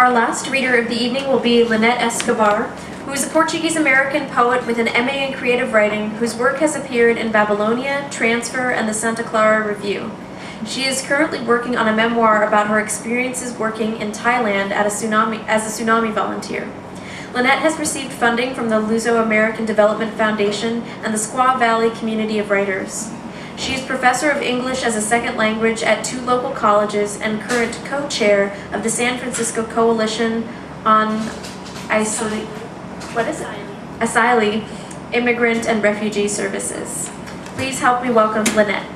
Our last reader of the evening will be Linette Escobar, who is a Portuguese-American poet with an MA in creative writing whose work has appeared in Babilonia, Transfer, and the Santa Clara Review. She is currently working on a memoir about her experiences working in Thailand as a tsunami volunteer. Linette has received funding from the Luso-American Development Foundation and the Squaw Valley Community of Writers. She is professor of English as a second language at 2 local colleges and current co-chair of the San Francisco Coalition on Asylee, Immigrant and Refugee Services. Please help me welcome Linette.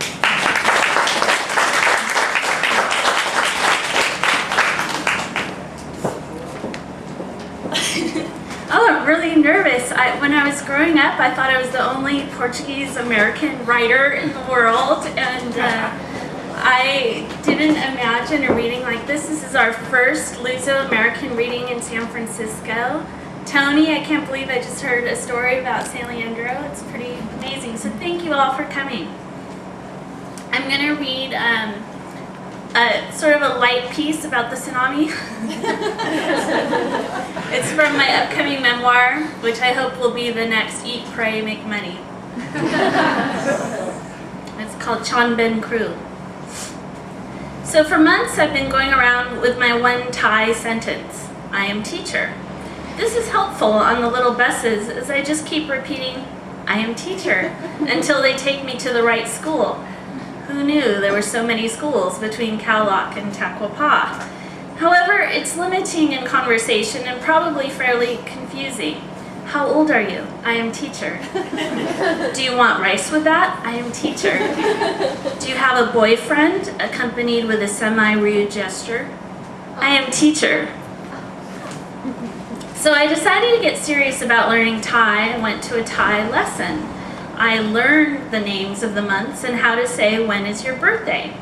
Oh, I'm really nervous. When I was growing up, I thought I was the only Portuguese-American writer in the world, and I didn't imagine a reading like this. This is our first Luso-American reading in San Francisco. Tony, I can't believe I just heard a story about San Leandro. It's pretty amazing. So thank you all for coming. I'm going to read sort of a light piece about the tsunami. It's from my upcoming memoir, which I hope will be the next Eat, Pray, Make Money. It's called Chan Ben Crew. So for months I've been going around with my one Thai sentence, I am teacher. This is helpful on the little buses as I just keep repeating, I am teacher, until they take me to the right school. Who knew there were so many schools between Cowlock and Taquapa? However, it's limiting in conversation and probably fairly confusing. How old are you? I am teacher. Do you want rice with that? I am teacher. Do you have a boyfriend? Accompanied with a semi-rude gesture. I am teacher. So I decided to get serious about learning Thai and went to a Thai lesson. I learned the names of the months and how to say, when is your birthday?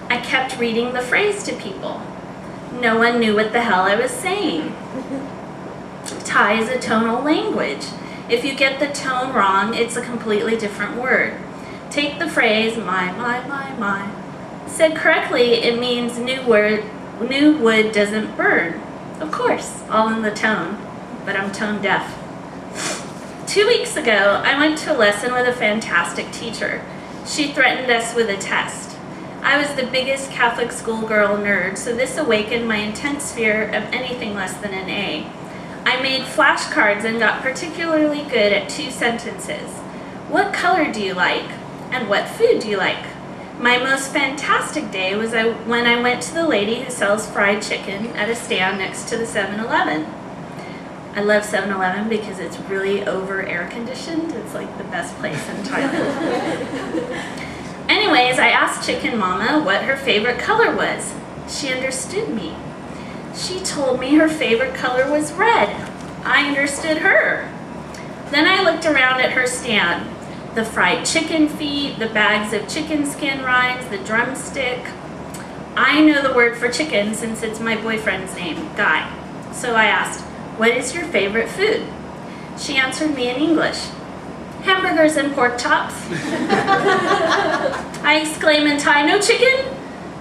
I kept reading the phrase to people. No one knew what the hell I was saying. Thai is a tonal language. If you get the tone wrong, it's a completely different word. Take the phrase, my. Said correctly, it means new wood doesn't burn. Of course, all in the tone, but I'm tone deaf. 2 weeks ago, I went to a lesson with a fantastic teacher. She threatened us with a test. I was the biggest Catholic schoolgirl nerd, so this awakened my intense fear of anything less than an A. I made flashcards and got particularly good at 2 sentences. What color do you like? And what food do you like? My most fantastic day was when I went to the lady who sells fried chicken at a stand next to the 7-Eleven. I love 7-Eleven because it's really over air conditioned. It's like the best place in Thailand. Anyways, I asked Chicken Mama what her favorite color was. She understood me. She told me her favorite color was red. I understood her. Then I looked around at her stand. The fried chicken feet, the bags of chicken skin rinds, the drumstick. I know the word for chicken since it's my boyfriend's name, Guy. So I asked, what is your favorite food? She answered me in English. Hamburgers and pork chops. I exclaimed in Thai, no chicken?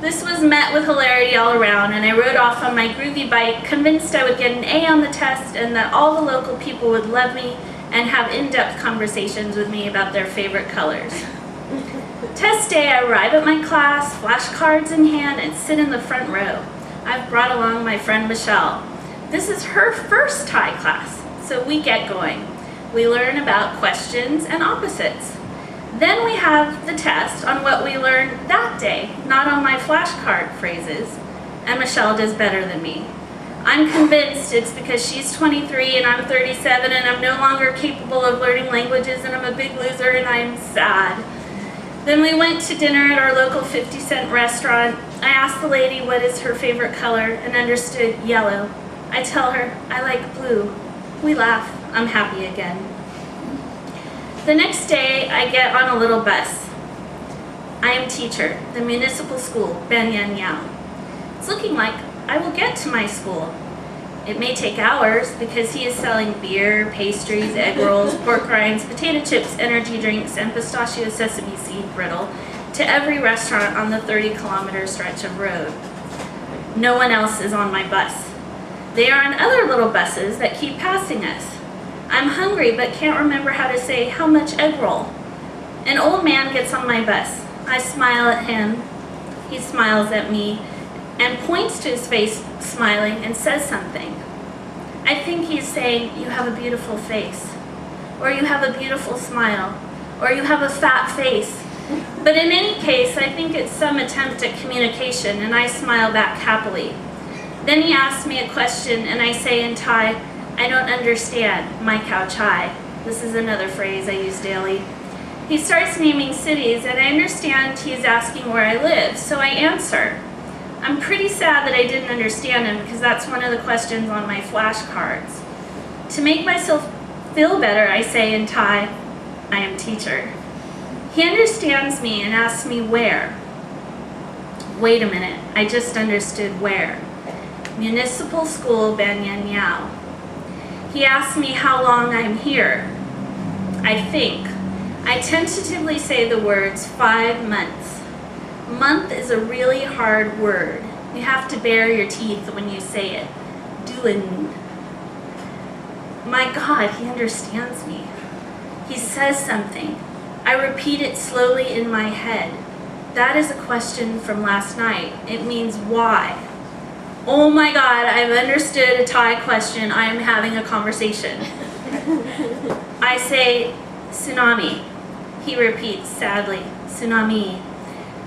This was met with hilarity all around, and I rode off on my groovy bike, convinced I would get an A on the test and that all the local people would love me and have in-depth conversations with me about their favorite colors. Test day, I arrive at my class, flashcards in hand, and sit in the front row. I've brought along my friend Michelle. This is her first Thai class, so we get going. We learn about questions and opposites. Then we have the test on what we learned that day, not on my flashcard phrases, and Michelle does better than me. I'm convinced it's because she's 23 and I'm 37 and I'm no longer capable of learning languages and I'm a big loser and I'm sad. Then we went to dinner at our local 50-cent restaurant. I asked the lady what is her favorite color and understood yellow. I tell her, I like blue. We laugh. I'm happy again. The next day, I get on a little bus. I am teacher, the municipal school, Ben Yan Yao. It's looking like I will get to my school. It may take hours because he is selling beer, pastries, egg rolls, pork rinds, potato chips, energy drinks, and pistachio sesame seed brittle to every restaurant on the 30-kilometer stretch of road. No one else is on my bus. They are on other little buses that keep passing us. I'm hungry but can't remember how to say how much egg roll. An old man gets on my bus. I smile at him. He smiles at me and points to his face smiling and says something. I think he's saying, "You have a beautiful face," or "You have a beautiful smile," or "You have a fat face." But in any case, I think it's some attempt at communication, and I smile back happily. Then he asks me a question, and I say in Thai, "I don't understand, my cow chai." This is another phrase I use daily. He starts naming cities, and I understand he is asking where I live, so I answer. I'm pretty sad that I didn't understand him because that's one of the questions on my flashcards. To make myself feel better, I say in Thai, "I am teacher." He understands me and asks me where. Wait a minute, I just understood where. Municipal School Banyan Yao. He asks me how long I'm here. I think. I tentatively say the words 5 months. Month is a really hard word. You have to bare your teeth when you say it. Doing. My God, he understands me. He says something. I repeat it slowly in my head. That is a question from last night. It means why. Oh my God, I've understood a Thai question. I am having a conversation. I say, tsunami. He repeats sadly, tsunami.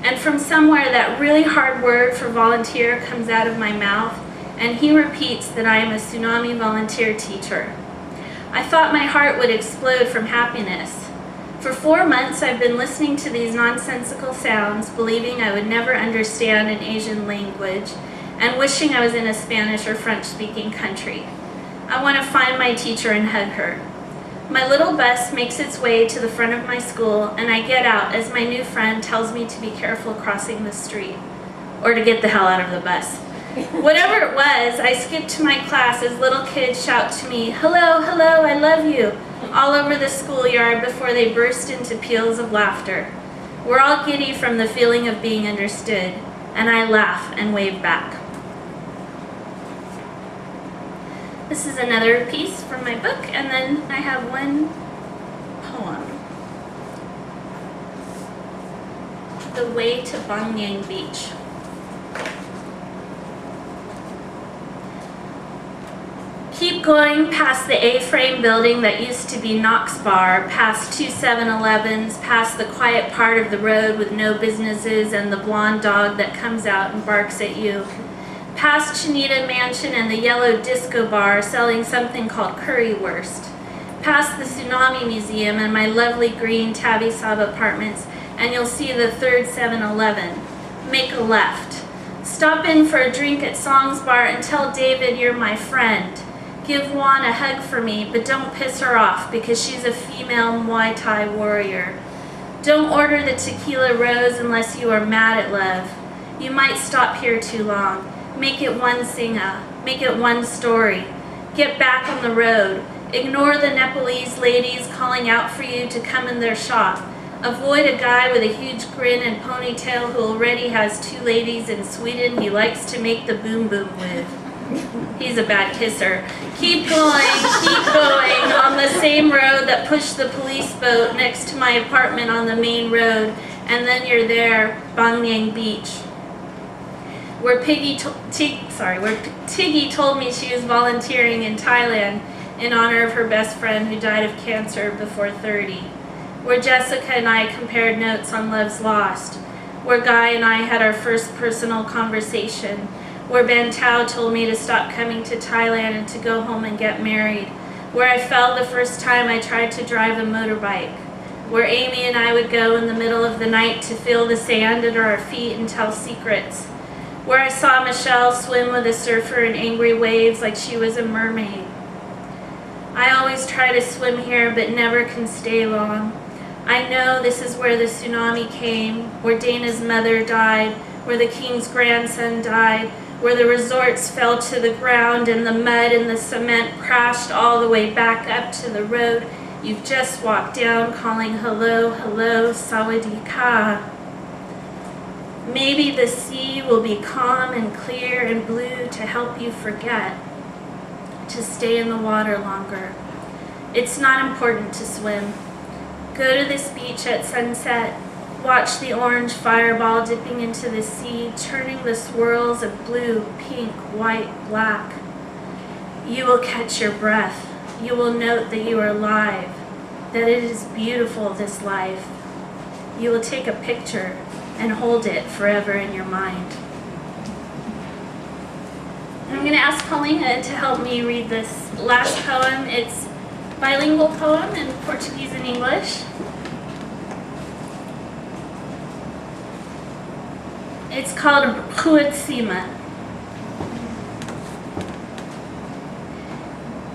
And from somewhere that really hard word for volunteer comes out of my mouth, and he repeats that I am a tsunami volunteer teacher. I thought my heart would explode from happiness. For 4 months, I've been listening to these nonsensical sounds, believing I would never understand an Asian language, and wishing I was in a Spanish or French-speaking country. I want to find my teacher and hug her. My little bus makes its way to the front of my school, and I get out as my new friend tells me to be careful crossing the street, or to get the hell out of the bus. Whatever it was, I skip to my class as little kids shout to me, "Hello, hello, I love you," all over the schoolyard before they burst into peals of laughter. We're all giddy from the feeling of being understood, and I laugh and wave back. This is another piece from my book, and then I have one poem. The Way to Bangyang Beach. Keep going past the A-frame building that used to be Knox Bar, past 2 7-Elevens, past the quiet part of the road with no businesses and the blonde dog that comes out and barks at you. Past Chinita Mansion and the yellow disco bar selling something called currywurst. Past the Tsunami Museum and my lovely green Tabby Sab apartments, and you'll see the third 7-Eleven. Make a left. Stop in for a drink at Song's Bar and tell David you're my friend. Give Juan a hug for me, but don't piss her off because she's a female Muay Thai warrior. Don't order the tequila rose unless you are mad at love. You might stop here too long. Make it one singa. Make it one story. Get back on the road. Ignore the Nepalese ladies calling out for you to come in their shop. Avoid a guy with a huge grin and ponytail who already has 2 ladies in Sweden he likes to make the boom boom with. He's a bad kisser. Keep going on the same road that pushed the police boat next to my apartment on the main road, and then you're there, Bangyang Beach. Where Tiggy told me she was volunteering in Thailand in honor of her best friend who died of cancer before 30. Where Jessica and I compared notes on Love's Lost. Where Guy and I had our first personal conversation. Where Ben Tao told me to stop coming to Thailand and to go home and get married. Where I fell the first time I tried to drive a motorbike. Where Amy and I would go in the middle of the night to feel the sand under our feet and tell secrets. Where I saw Michelle swim with a surfer in angry waves like she was a mermaid. I always try to swim here but never can stay long. I know this is where the tsunami came, where Dana's mother died, where the king's grandson died, where the resorts fell to the ground and the mud and the cement crashed all the way back up to the road you've just walked down calling hello, hello, sawadee ka. Maybe the sea will be calm and clear and blue to help you forget. to stay in the water longer. It's not important to swim. Go to this beach at sunset. Watch the orange fireball dipping into the sea, turning the swirls of blue, pink, white, black. You will catch your breath. You will note that you are alive, that it is beautiful, this life. You will take a picture and hold it forever in your mind. I'm going to ask Paulina to help me read this last poem. It's a bilingual poem in Portuguese and English. It's called Rua de Cima.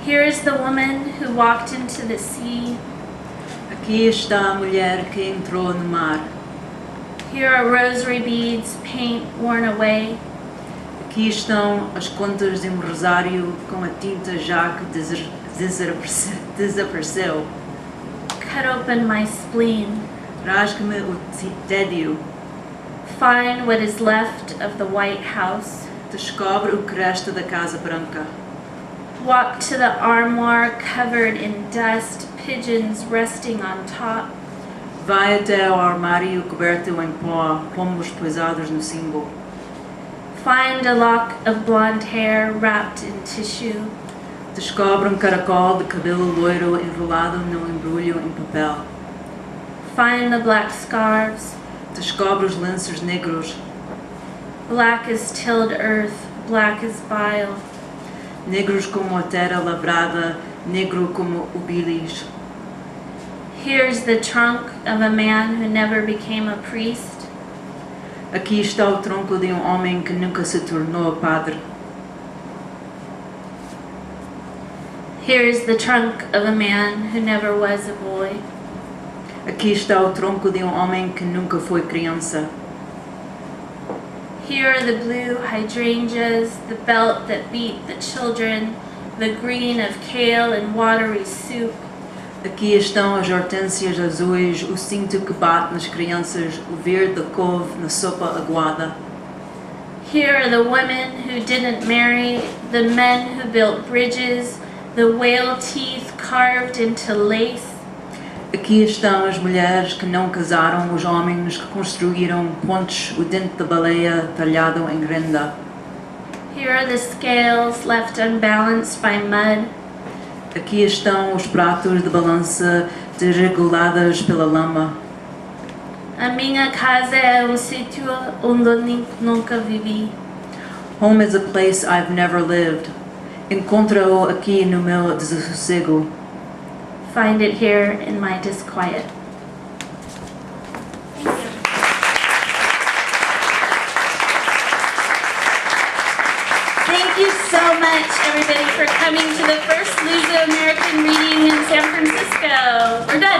Here is the woman who walked into the sea. Aqui está a mulher que entrou no mar. Here are rosary beads, paint worn away. Aqui estão as contas de rosário com a tinta já que desapareceu. Cut open my spleen. Rasgue-me o tédio. Find what is left of the White House. Descobre o que resta da Casa Branca. Walk to the armoire covered in dust, pigeons resting on top. Vai até ao armário coberto em pó, pombos pousados no símbolo. Find a lock of blonde hair wrapped in tissue. Descobre caracol de cabelo loiro enrolado no embrulho em papel. Find the black scarves. Descobre os lenços negros. Black as tilled earth, black as bile. Negros como a terra lavrada, negro como o bilis. Here's the trunk of a man who never became a priest. Aqui está o tronco de homem que nunca se tornou padre. Here's the trunk of a man who never was a boy. Aqui está o tronco de homem que nunca foi criança. Here are the blue hydrangeas, the belt that beat the children, the green of kale and watery soup. Aqui estão as hortênsias azuis, o cinto que bate nas crianças, o verde da couve na sopa aguada. Here are the women who didn't marry, the men who built bridges, the whale teeth carved into lace. Aqui estão as mulheres que não casaram, os homens que construíram pontes, o dente da baleia talhado em renda. Here are the scales left unbalanced by mud. Aqui estão os pratos de balança desregulados pela lama. A minha casa é sítio onde nunca vivi. Home is a place I've never lived. Encontro-o aqui no meu desassossego. Find it here in my disquiet. Thank you so much, everybody, for coming to the first Luso-American reading in San Francisco. We're done.